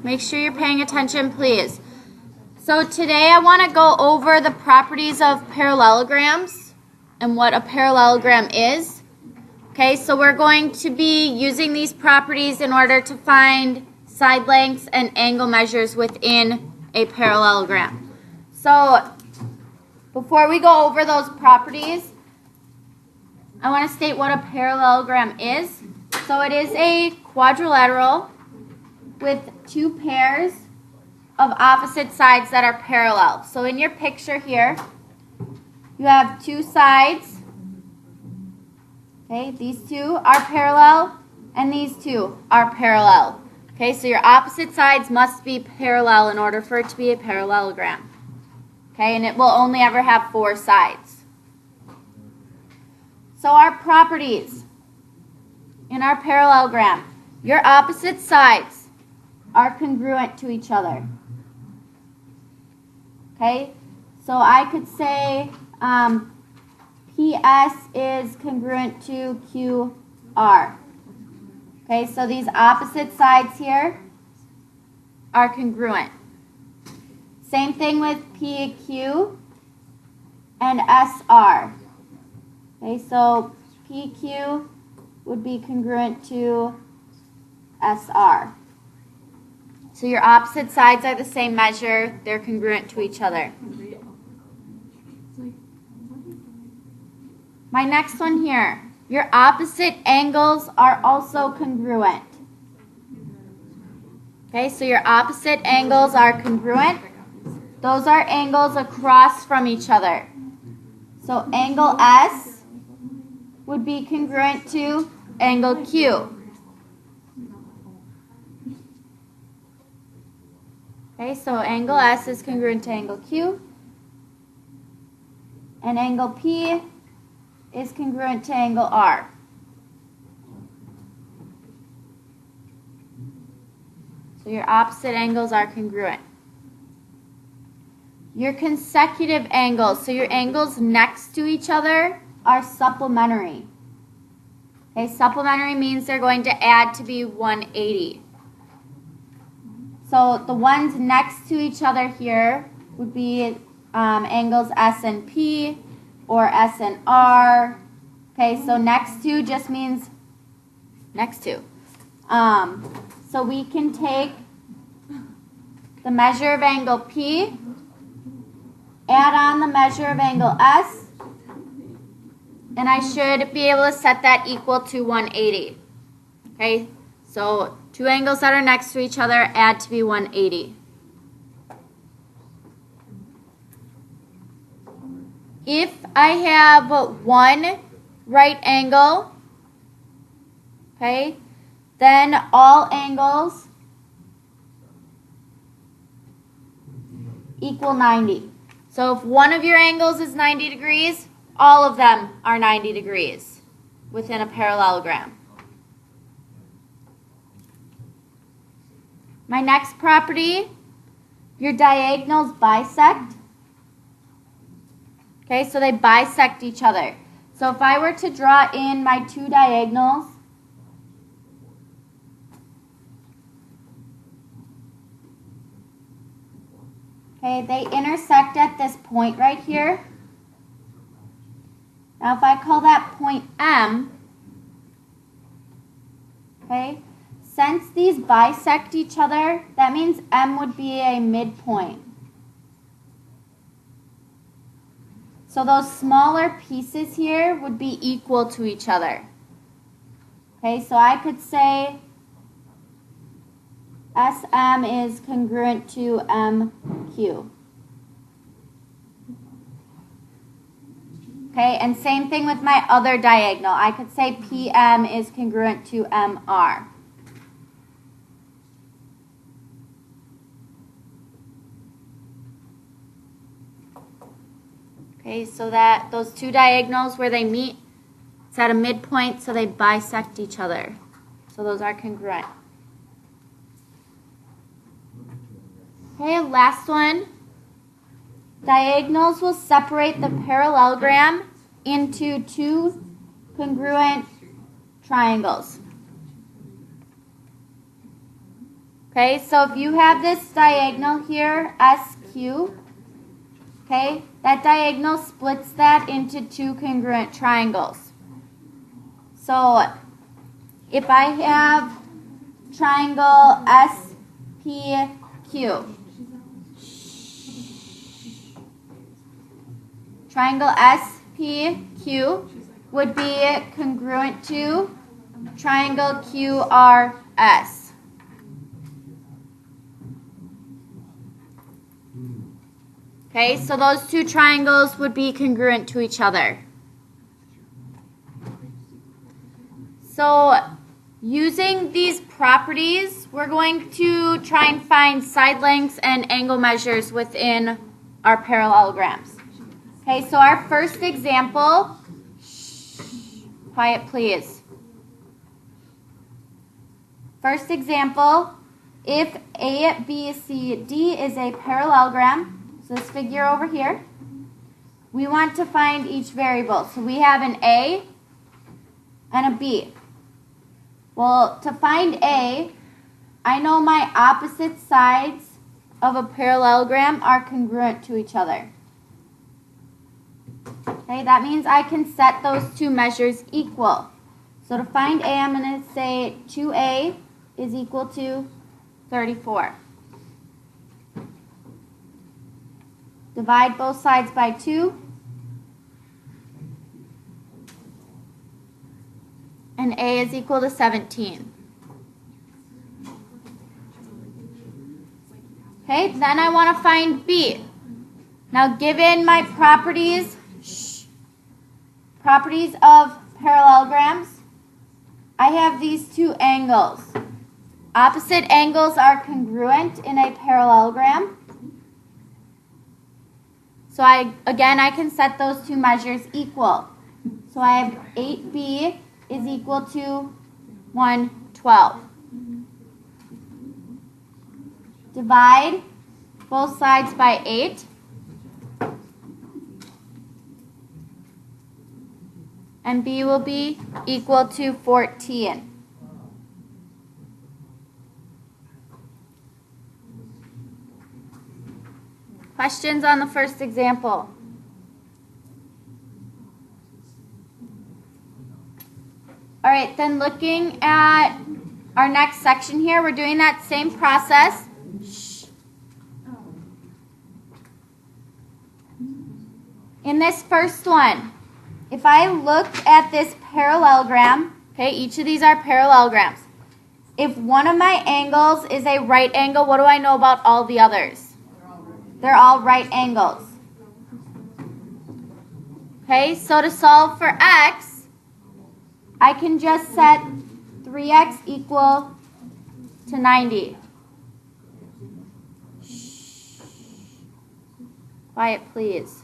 Make sure you're paying attention, please. So today I want to go over the properties of parallelograms and what a parallelogram is. Okay, so we're going to be using these properties in order to find side lengths and angle measures within a parallelogram. So before we go over those properties, I want to state what a parallelogram is. So it is a quadrilateral with two pairs of opposite sides that are parallel. So in your picture here, you have two sides. Okay, these two are parallel and these two are parallel. Okay, so your opposite sides must be parallel in order for it to be a parallelogram. Okay, and it will only ever have four sides. So our properties in our parallelogram, your opposite sides are congruent to each other. Okay, so I could say PS is congruent to QR. Okay, so these opposite sides here are congruent. Same thing with PQ and SR. Okay, so PQ would be congruent to SR. So your opposite sides are the same measure. They're congruent to each other. My next one here. Your opposite angles are also congruent. Okay, so your opposite angles are congruent. Those are angles across from each other. So angle S would be congruent to angle Q. Okay, so angle S is congruent to angle Q. And angle P is congruent to angle R. So your opposite angles are congruent. Your consecutive angles, so your angles next to each other, are supplementary. Okay, supplementary means they're going to add to be 180. So the ones next to each other here would be angles S and P or S and R. Okay, so next to just means next to. So we can take the measure of angle P, add on the measure of angle S, and I should be able to set that equal to 180. Okay, so two angles that are next to each other add to be 180. If I have one right angle, okay, then all angles equal 90. So if one of your angles is 90 degrees, all of them are 90 degrees within a parallelogram. My next property, your diagonals bisect. Okay, so they bisect each other. So if I were to draw in my two diagonals, okay, they intersect at this point right here. Now if I call that point M, okay, since these bisect each other, that means M would be a midpoint. So those smaller pieces here would be equal to each other. Okay, so I could say SM is congruent to MQ. Okay, and same thing with my other diagonal. I could say PM is congruent to MR. Okay, so that those two diagonals where they meet, it's at a midpoint, so they bisect each other. So those are congruent. Okay, last one. Diagonals will separate the parallelogram into two congruent triangles. Okay, so if you have this diagonal here, SQ, okay, that diagonal splits that into two congruent triangles. So if I have triangle SPQ, triangle SPQ would be congruent to triangle QRS. Okay, so those two triangles would be congruent to each other. So using these properties, we're going to try and find side lengths and angle measures within our parallelograms. Okay, so our first example, quiet please. First example, if A, B, C, D is a parallelogram, so this figure over here, we want to find each variable. So we have an A and a B. Well, to find A, I know my opposite sides of a parallelogram are congruent to each other. Okay, that means I can set those two measures equal. So to find A, I'm going to say 2A is equal to 34. Divide both sides by 2. And A is equal to 17. Okay, then I want to find B. Now given my properties of parallelograms, I have these two angles. Opposite angles are congruent in a parallelogram. So I can set those two measures equal. So I have 8B is equal to 112. Divide both sides by 8. And B will be equal to 14. Questions on the first example? All right, then looking at our next section here, we're doing that same process. In this first one, if I look at this parallelogram, okay, each of these are parallelograms. If one of my angles is a right angle, what do I know about all the others? They're all right angles. Okay, so to solve for x, I can just set 3x equal to 90. Shh. Quiet, please.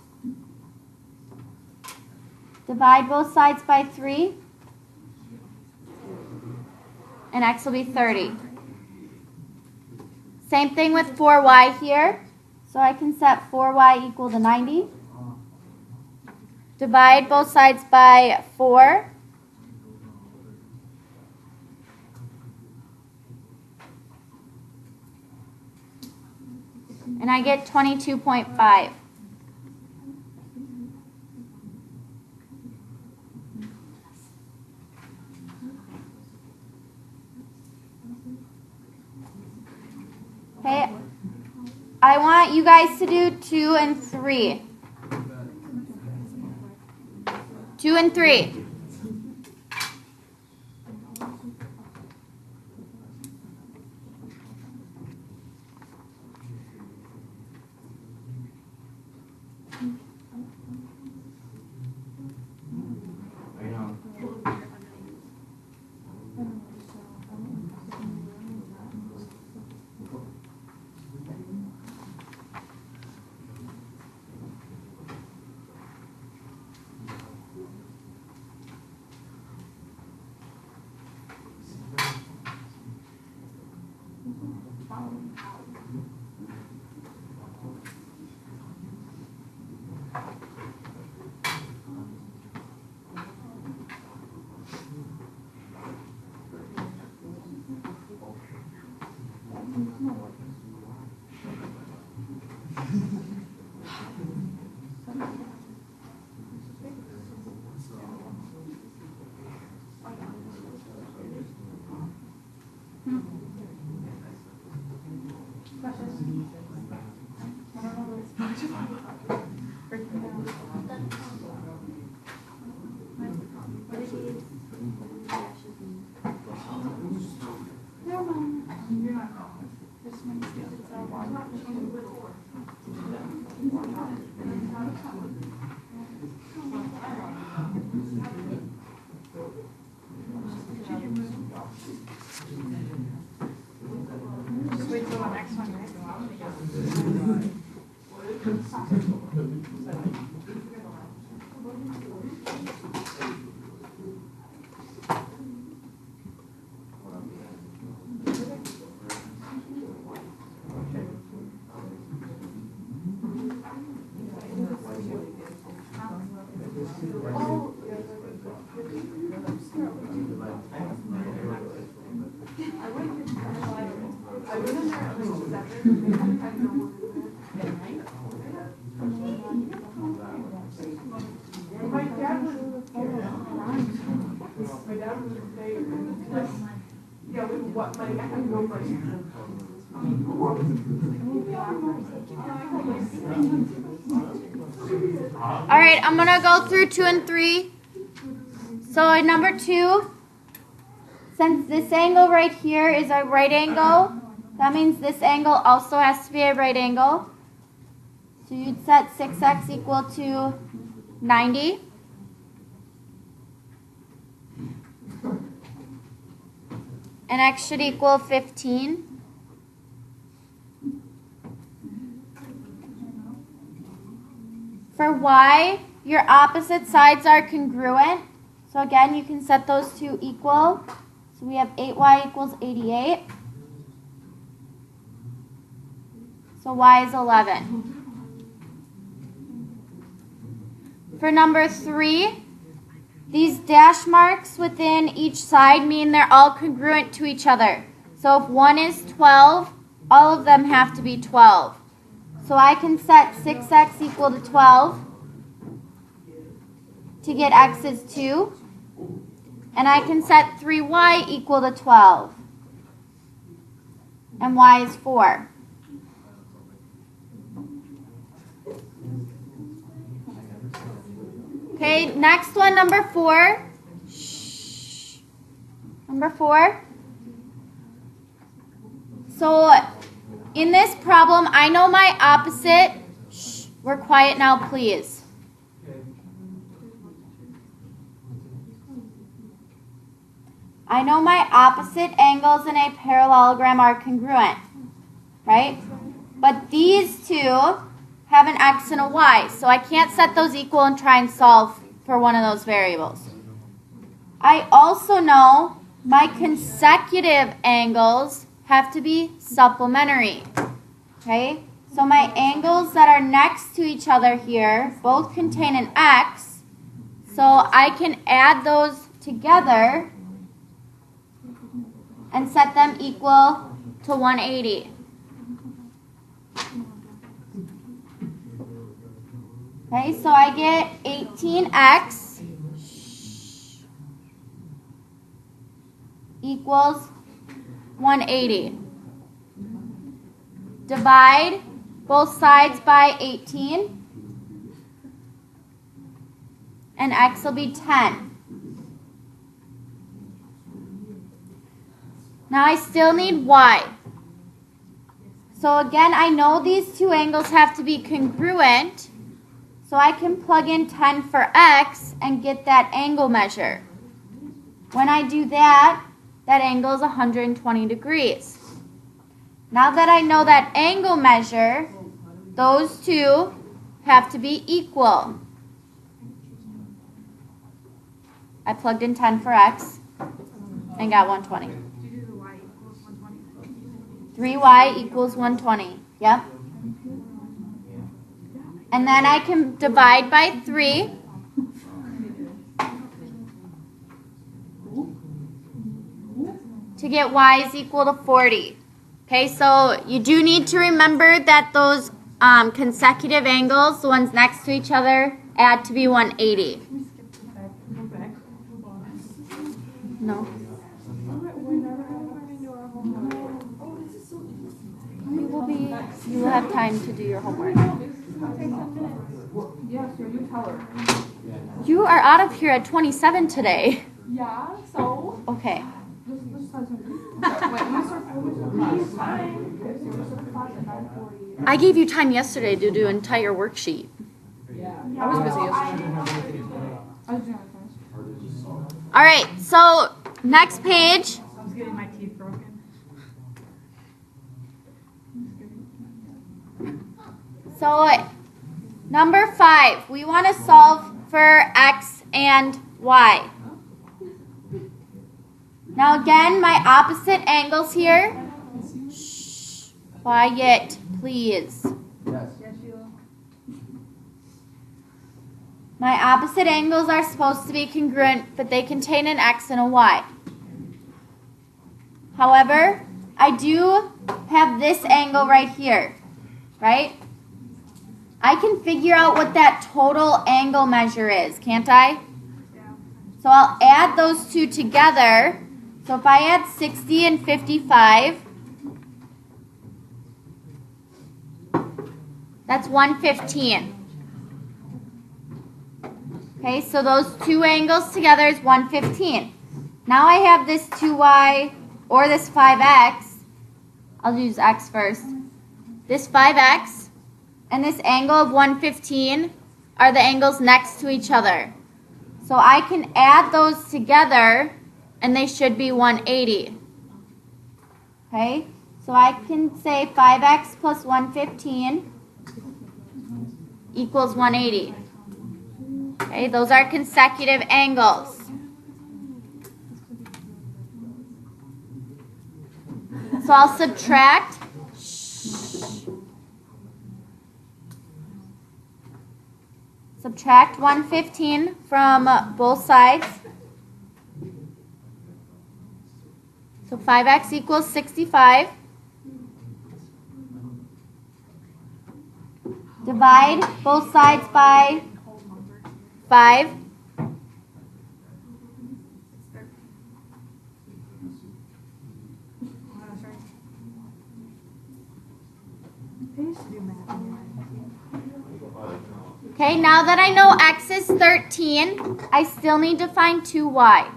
Divide both sides by 3, and x will be 30. Same thing with 4y here. So I can set 4y equal to 90. Divide both sides by 4. And I get 22.5. Okay, I want you guys to do 2 and 3. 2 and 3. Just wait till the next one, right? My dad was yeah, with what my All right, I'm going to go through 2 and 3. So at number 2, since this angle right here is a right angle, that means this angle also has to be a right angle. So you'd set 6x equal to 90. And x should equal 15. For y, your opposite sides are congruent. So again, you can set those two equal. So we have 8y equals 88. So y is 11. For number 3, these dash marks within each side mean they're all congruent to each other. So if one is 12, all of them have to be 12. So I can set 6x equal to 12 to get x is 2. And I can set 3y equal to 12. And y is 4. Okay, next one, number 4. Number 4. So in this problem, I know my opposite. We're quiet now, please. I know my opposite angles in a parallelogram are congruent, right? But these two have an x and a y, so I can't set those equal and try and solve for one of those variables. I also know my consecutive angles have to be supplementary, okay? So my angles that are next to each other here both contain an x, so I can add those together and set them equal to 180. Okay, so I get 18x equals 180. Divide both sides by 18, and x will be 10. Now I still need y. So again, I know these two angles have to be congruent, so I can plug in 10 for x and get that angle measure. When I do that, that angle is 120 degrees. Now that I know that angle measure, those two have to be equal. I plugged in 10 for x and got 120. 3y equals 120. Yep. And then I can divide by 3. To get y is equal to 40. Okay, so you do need to remember that those consecutive angles, the ones next to each other, add to be 180. Can we skip to back? Go back. Go bonus. No. We're never going to do our homework. Oh, this is so easy. You will have time to do your homework. This is going to take 10 minutes. Yeah, so you tell her. You are out of here at 27 today. Yeah, so? Okay. This says wait, am I sorry? Fine. Okay, so we're supposed to class at 9:40. I gave you time yesterday to do an entire worksheet. I was busy yesterday. I was doing things. All right, so next page. I was getting my teeth broken. So number 5, we want to solve for x and y. Now again, my opposite angles here. Shh, quiet, please. Yes, Sheila. My opposite angles are supposed to be congruent, but they contain an x and a y. However, I do have this angle right here, right? I can figure out what that total angle measure is, can't I? Yeah. So I'll add those two together. So if I add 60 and 55, that's 115. Okay, so those two angles together is 115. Now I have this 2y or this 5x. I'll use x first. This 5x and this angle of 115 are the angles next to each other. So I can add those together and they should be 180. Okay, so I can say 5x plus 115 equals 180. Okay, those are consecutive angles. So I'll subtract. Subtract 115 from both sides. So 5x equals 65. Divide both sides by 5. Okay, now that I know x is 13, I still need to find 2y.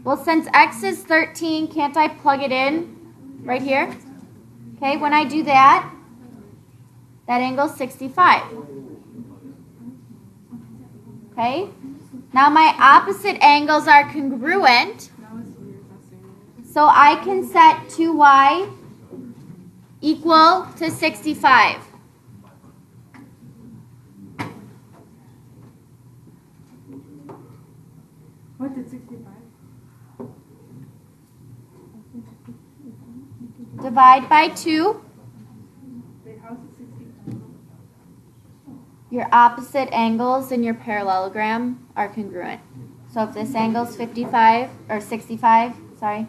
Well, since x is 13, can't I plug it in right here? Okay, when I do that, that angle is 65. Okay, now my opposite angles are congruent, so I can set 2y equal to 65. What did 65? Divide by 2. Wait, how is it 65? Your opposite angles in your parallelogram are congruent. So if this angle is 55, or 65, sorry,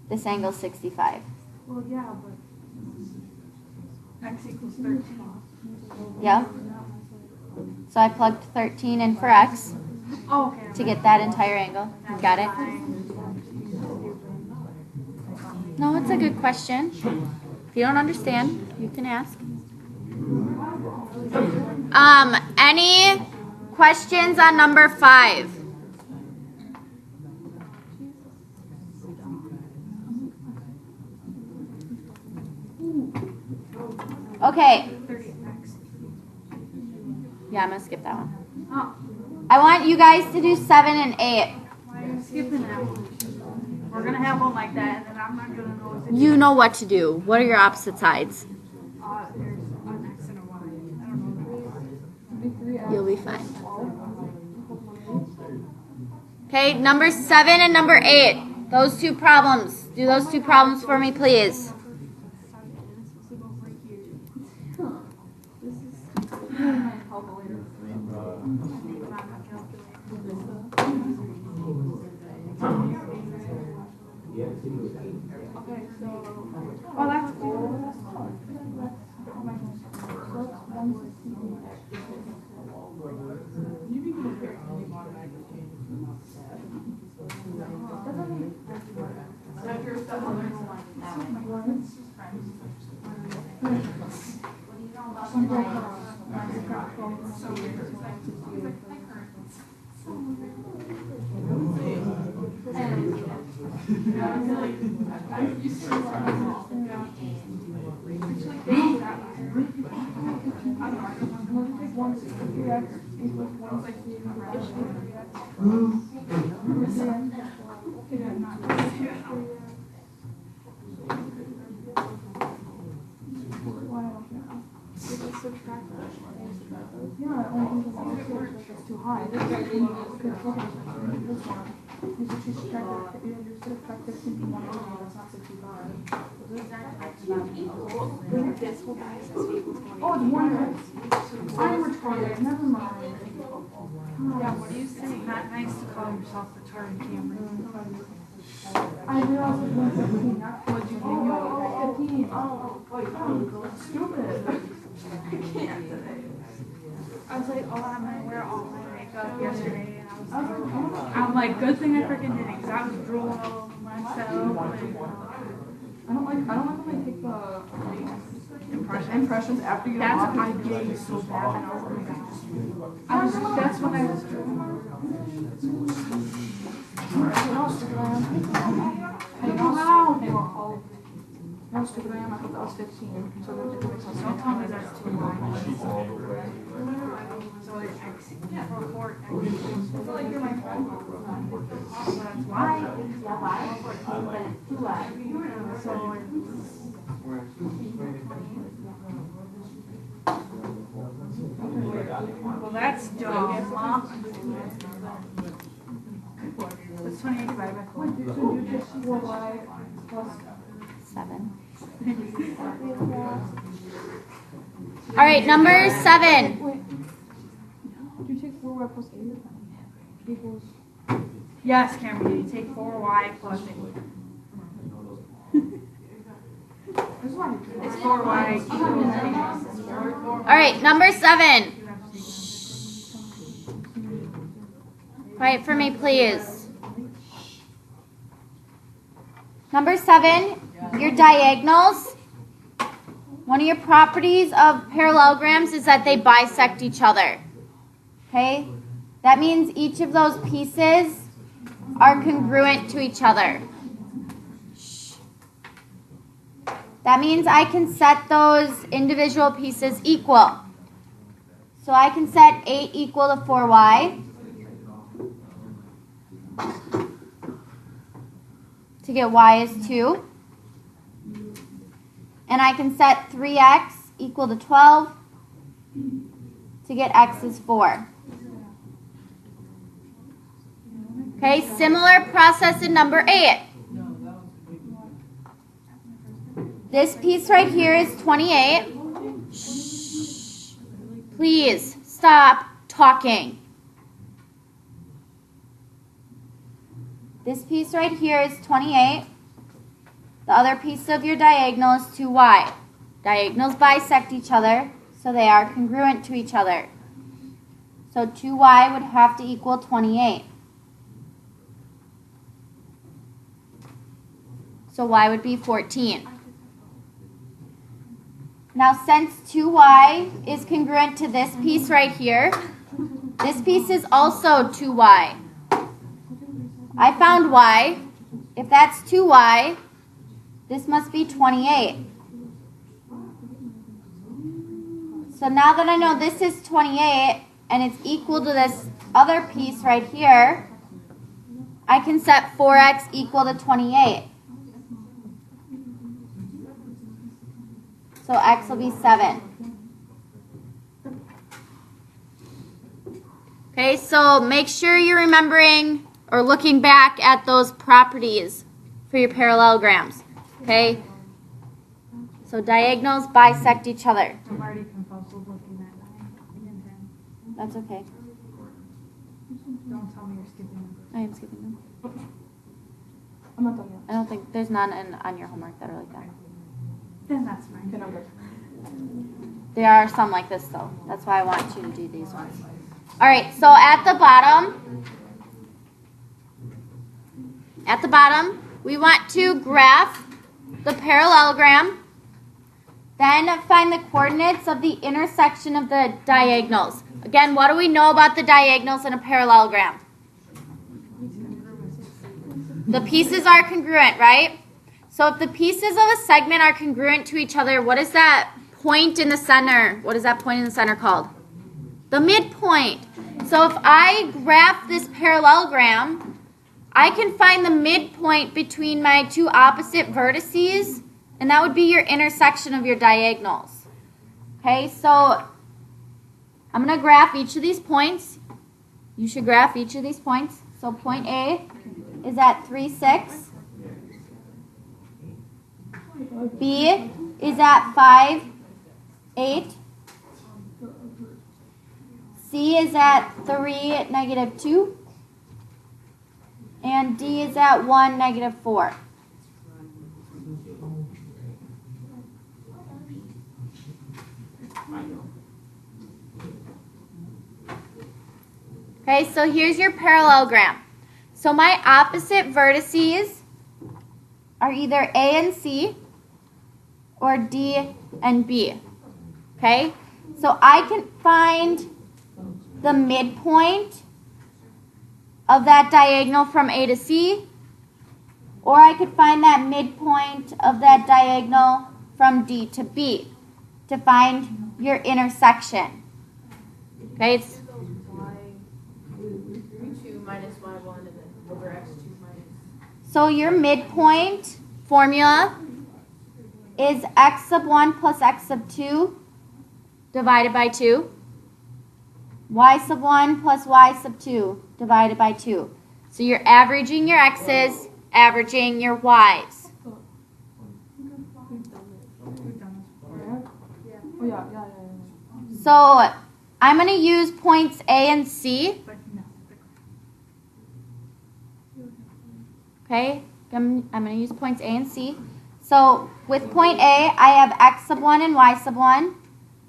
this angle is 65. Well, yeah, but x equals 13. Yeah? So I plugged 13 in for x Oh, okay. to get that entire angle. You got it? No, it's a good question. If you don't understand, you can ask. Any questions on number 5? Okay. 30x. Yeah, I'm going to skip that one. Oh, I want you guys to do 7 and 8. why are you skipping that one? We're gonna have one like that, and then I'm not gonna know if it's You know what to do. What are your opposite sides? there's an x and a y. I don't know. You'll be fine. Okay, number 7 and number 8. Those two problems. Do those two problems for me, please. Okay, Oh, that's cool. That's cool. So it's 160. Yeah, only it's too high. This guy didn't this one. You should subtract you should subtract 15 from 180, that's not 65. This whole guy says equals 20. Oh, it's 1. I'm retarded, never mind. Yeah, what do you say? It's not nice to call yourself retarded, Cameron. I realized it was 15. What'd you think? 15. Oh, stupid. I can't today. I was like, oh, I'm gonna wear all my makeup yesterday, and I'm like, good thing I freaking did it, because I was drooling all over myself. I don't like when they take the impressions after you. That's what I did so bad, and I was like, that's when I was drooling. How stupid I am, I thought that was 15. So don't tell me that's too high. So I report. I feel like you're my friend. That's why. Well, that's dumb, Mom. That's 28 divided by 4. So you just 4y plus 7. All right, number 7. Wait. Do you take 4y plus 8 equals? Yes, Cameron, you take 4y plus 8. It's 4y equals 8. All right, number 7. Quiet for me, please. Number 7. Your diagonals, one of your properties of parallelograms is that they bisect each other. Okay? That means each of those pieces are congruent to each other. That means I can set those individual pieces equal. So I can set 8 equal to 4y. To get y is 2. And I can set 3x equal to 12 to get x is 4. Okay, similar process in number 8. This piece right here is 28. Shh. Please stop talking. This piece right here is 28. The other piece of your diagonal is 2y. Diagonals bisect each other, so they are congruent to each other. So 2y would have to equal 28. So y would be 14. Now since 2y is congruent to this piece right here, this piece is also 2y. I found y. If that's 2y, this must be 28. So now that I know this is 28 and it's equal to this other piece right here, I can set 4x equal to 28. So x will be 7. Okay, so make sure you're remembering or looking back at those properties for your parallelograms. Okay? So diagonals bisect each other. I'm already confused looking at 9 and 10. That's okay. Don't tell me you're skipping them. I am skipping them. I'm not done yet. I don't think there's none on your homework that are like that. Then that's fine. Then I'm good. There are some like this though. That's why I want you to do these ones. All right, so at the bottom, we want to graph the parallelogram, then find the coordinates of the intersection of the diagonals. Again, what do we know about the diagonals in a parallelogram? The pieces are congruent, right? So if the pieces of a segment are congruent to each other, what is that point in the center? What is that point in the center called? The midpoint. So if I graph this parallelogram, I can find the midpoint between my two opposite vertices, and that would be your intersection of your diagonals. Okay, so I'm going to graph each of these points. You should graph each of these points. So point A is at 3, 6. B is at 5, 8. C is at 3, -2. And D is at 1, -4. Okay, so here's your parallelogram. So my opposite vertices are either A and C or D and B. Okay, so I can find the midpoint of that diagonal from A to C, or I could find that midpoint of that diagonal from D to B to find your intersection. Okay, it's y2 minus y1 and then over x2 minus. so your midpoint formula is x sub 1 plus x sub 2 divided by 2. Y sub 1 plus y sub 2 divided by 2. So you're averaging your x's, averaging your y's. Oh, yeah. So I'm going to use points A and C. Okay, I'm going to use points A and C. So with point A, I have x sub 1 and y sub 1.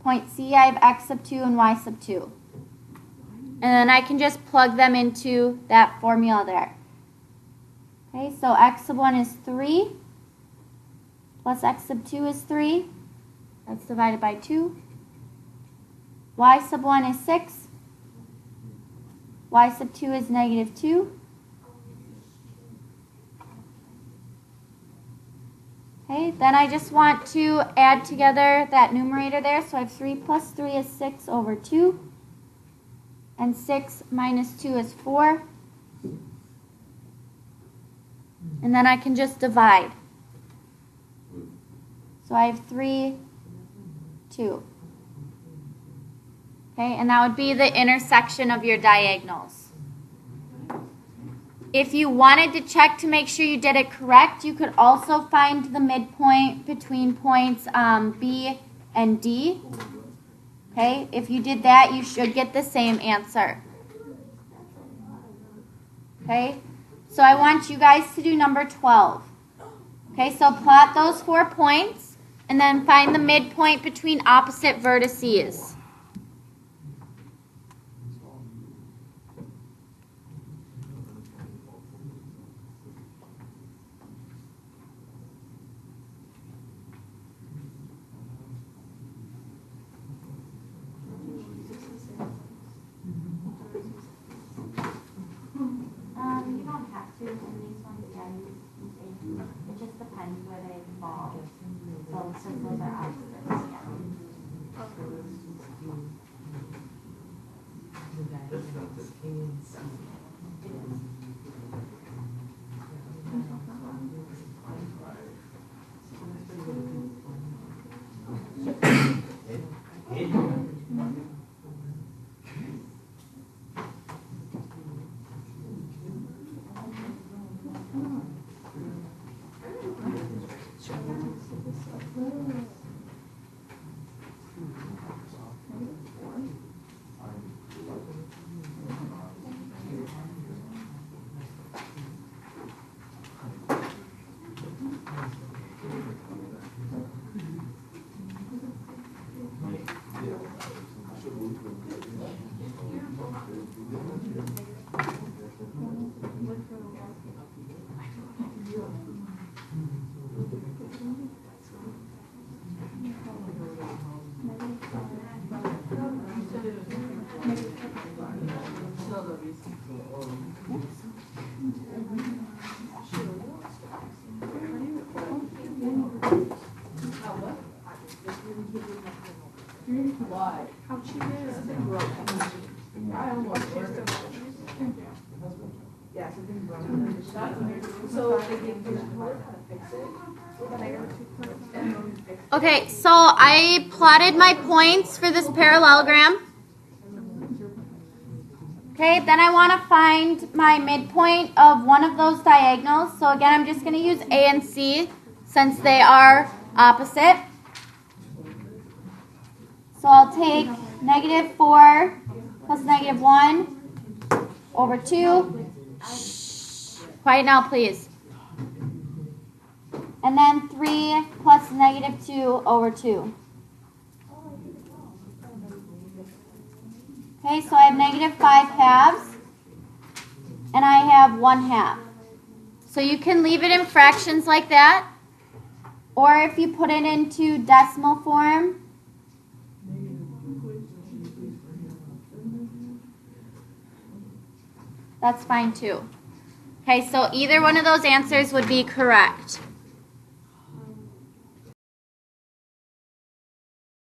Point C, I have x sub 2 and y sub 2. And then I can just plug them into that formula there. Okay, so x sub 1 is 3, plus x sub 2 is 3. That's divided by 2. Y sub 1 is 6. Y sub 2 is -2. Okay, then I just want to add together that numerator there. So I have 3 plus 3 is 6 over 2. And 6 minus 2 is 4. And then I can just divide. So I have 3, 2. Okay, and that would be the intersection of your diagonals. If you wanted to check to make sure you did it correct, you could also find the midpoint between points B and D. Okay, if you did that, you should get the same answer. Okay, so I want you guys to do number 12. Okay, so plot those 4 points and then find the midpoint between opposite vertices. You don't have to in these ones, yeah, it just depends where they fall. So since those are opposites, yeah. How'd she do? So if they can fix it. Okay, so I plotted my points for this parallelogram. Okay, then I want to find my midpoint of one of those diagonals. So again, I'm just going to use A and C since they are opposite. So I'll take -4 plus -1 over 2. Shh. Quiet now, please. And then 3 plus -2 over 2. Okay, so I have -5/2, and I have 1/2. So you can leave it in fractions like that, or if you put it into decimal form, that's fine too. Okay, so either one of those answers would be correct.